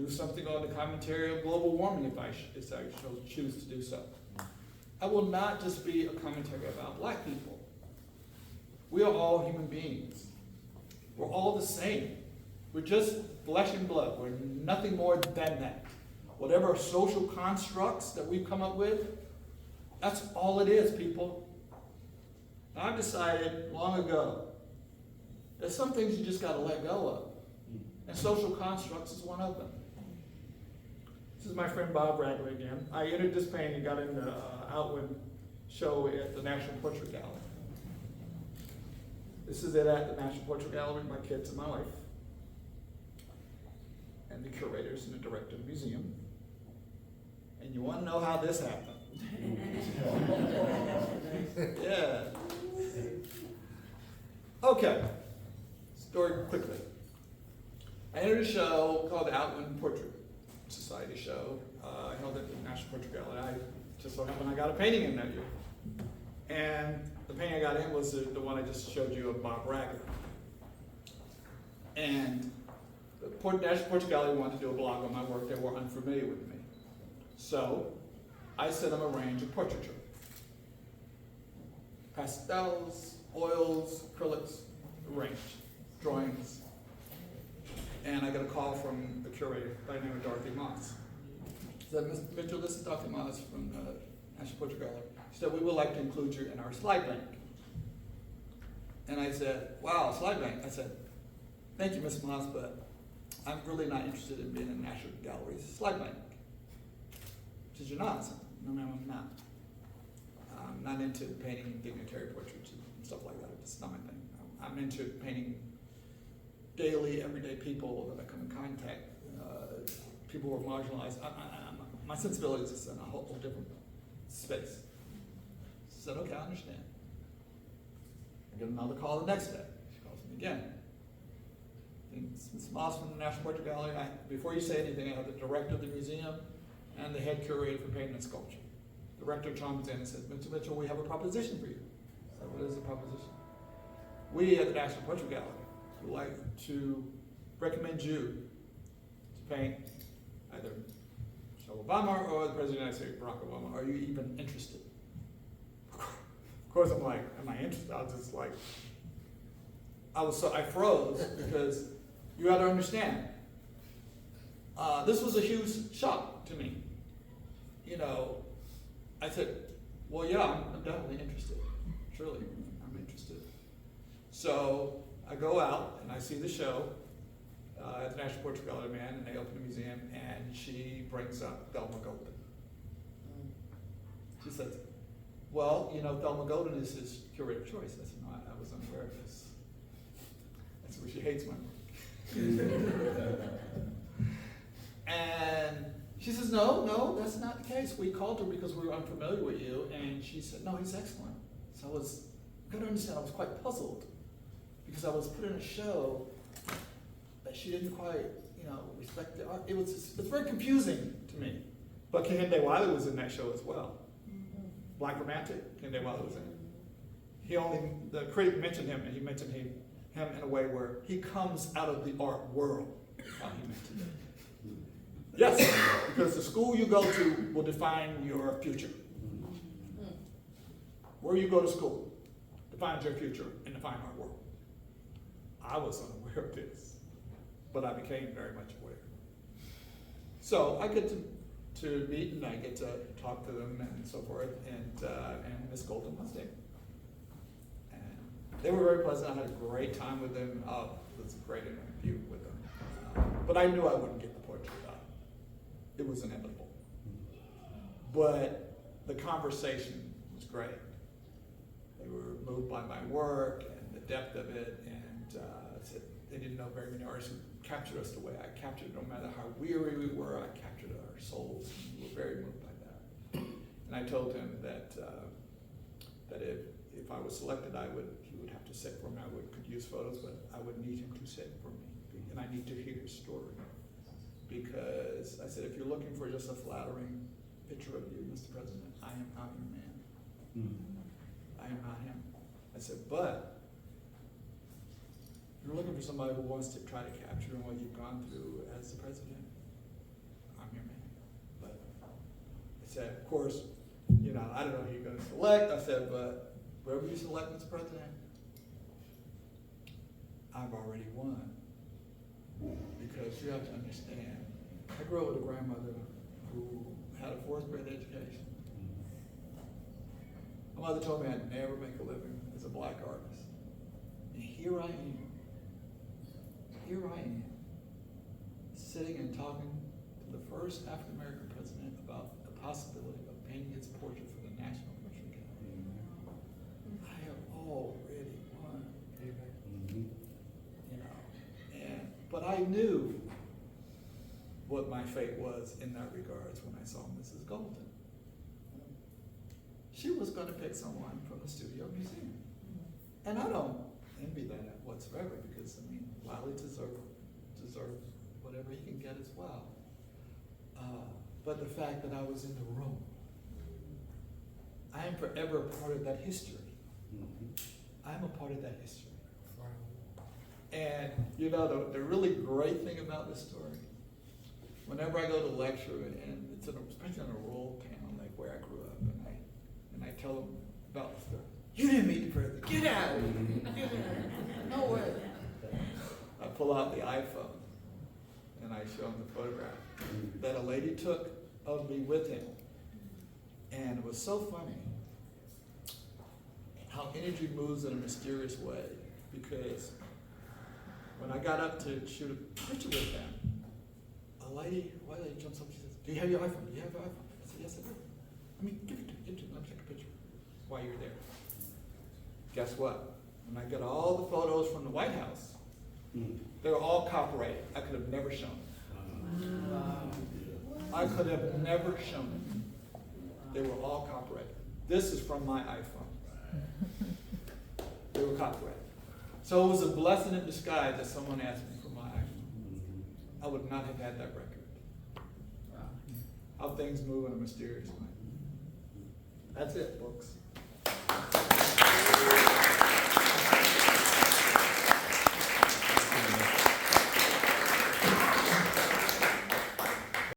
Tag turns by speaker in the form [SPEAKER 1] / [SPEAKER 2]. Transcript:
[SPEAKER 1] do something on the commentary of global warming if I choose to do so. I will not just be a commentary about black people. We are all human beings. We're all the same. We're just flesh and blood. We're nothing more than that. Whatever social constructs that we've come up with, that's all it is, people. And I've decided long ago, there's some things you just got to let go of. And social constructs is one of them. This is my friend Bob Ragley again. I entered this painting and got in the Outwin show at the National Portrait Gallery. This is it at the National Portrait Gallery, my kids and my wife. And the curators and the director of the museum. And you want to know how this happened? Yeah. Okay. Story quickly. I entered a show called the Outwin Portrait Society show. I held it at the National Portrait Gallery. I just so happened I got a painting in that year. And the painting I got in was the one I just showed you of Bob Ragley. And the National Portrait Gallery wanted to do a blog on my work. They were unfamiliar with me. So I sent them a range of portraiture. Pastels, oils, acrylics, a range, drawings. And I got a call from the curator by the name of Dorothy Moss. She said, Mr. Mitchell, this is Dr. Moss from the National Portrait Gallery. She said, we would like to include you in our slide bank. And I said, wow, slide bank. I said, thank you, Ms. Moss, but I'm really not interested in being in the National Gallery's slide bank. She said, you're not? I said, no, ma'am, I'm not. I'm not into painting dignitary portraits and stuff like that. It's not my thing. I'm into painting daily, everyday people that I come in contact, people who are marginalized. My sensibilities is in a whole different space. She said, okay, I understand. I get another call the next day. She calls me again. It's Ms. Moss from the National Portrait Gallery. Before you say anything, I have the director of the museum and the head curator for painting and sculpture. The director comes in and says, Mr. Mitchell, we have a proposition for you. I said, what is the proposition? We at the National Portrait Gallery would like to recommend you to paint either Michelle Obama or the President of the United States, Barack Obama. Are you even interested? Of course, I'm like, am I interested? I was just like, I froze because you got to understand. This was a huge shock to me. You know, I said, well, yeah, I'm definitely interested. Surely, I'm interested. So I go out and I see the show at the National Portrait Gallery, man, and they open the museum, and she brings up Thelma Golden. She says, well, you know, Thelma Golden is his curator choice. I said, no, I was unaware of this. That's why she hates my work. And she says, no, that's not the case. We called her because we were unfamiliar with you, and she said, no, he's excellent. So you got to understand, I was quite puzzled because I was put in a show that she didn't quite, respect the art. It's very confusing to me. But Kehinde Wiley was in that show as well. Black Romantic, Kehinde Wiley was in it. The critic mentioned him, and he mentioned him in a way where he comes out of the art world. How he mentioned it. Yes, because the school you go to will define your future. Where you go to school defines your future in the fine art world. I was unaware of this, but I became very much aware. So I get to meet and I get to talk to them and so forth, and Miss Golden was there. And they were very pleasant. I had a great time with them. It was a great interview with them. But I knew I wouldn't get the portrait done. It was inevitable. But the conversation was great. They were moved by my work and the depth of it, and said they didn't know very many artists who captured us the way I captured. No matter how weary we were, I captured our souls. And we were very moved by that. And I told him that if I was selected, he would have to sit for me. I could use photos, but I would need him to sit for me, and I need to hear his story. Because I said, if you're looking for just a flattering picture of you, Mr. President, I am not your man. I am not him. I said, but if you're looking for somebody who wants to try to capture what you've gone through as the president, of course, you know, I don't know who you're gonna select. I said, but whoever you select, Mr. President, I've already won. Because you have to understand, I grew up with a grandmother who had a fourth grade education. My mother told me I'd never make a living as a black artist. And here I am, sitting and talking to the first African American president about the possibility of painting his portrait for the National Portrait Gallery. I have already won. You know, but I knew what my fate was in that regards when I saw Mrs. Golden. She was going to pick someone from the Studio Museum. And I don't envy that whatsoever, because, I mean, Wiley deserves whatever he can get as well. But the fact that I was in the room, I am forever a part of that history. I'm a part of that history. And, you know, the really great thing about this story, whenever I go to lecture, and it's especially on a rural town like where I grew up, and I tell them about the story. You didn't meet the president. Get out of here. Get out. No way. I pull out the iPhone and I show them the photograph that a lady took of me with him. And it was so funny how energy moves in a mysterious way, because when I got up to shoot a picture with them, a white lady jumps up and she says, do you have your iPhone? Do you have your iPhone? I said, yes, I do. I mean, give it to me. Let me take a picture while you're there. Guess what? When I got all the photos from the White House, they were all copyrighted. I could have never shown them. I could have never shown them. They were all copyrighted. This is from my iPhone. They were copyrighted. So it was a blessing in disguise that someone asked me for my iPhone. I would not have had that record. How things move in a mysterious way. That's it, folks.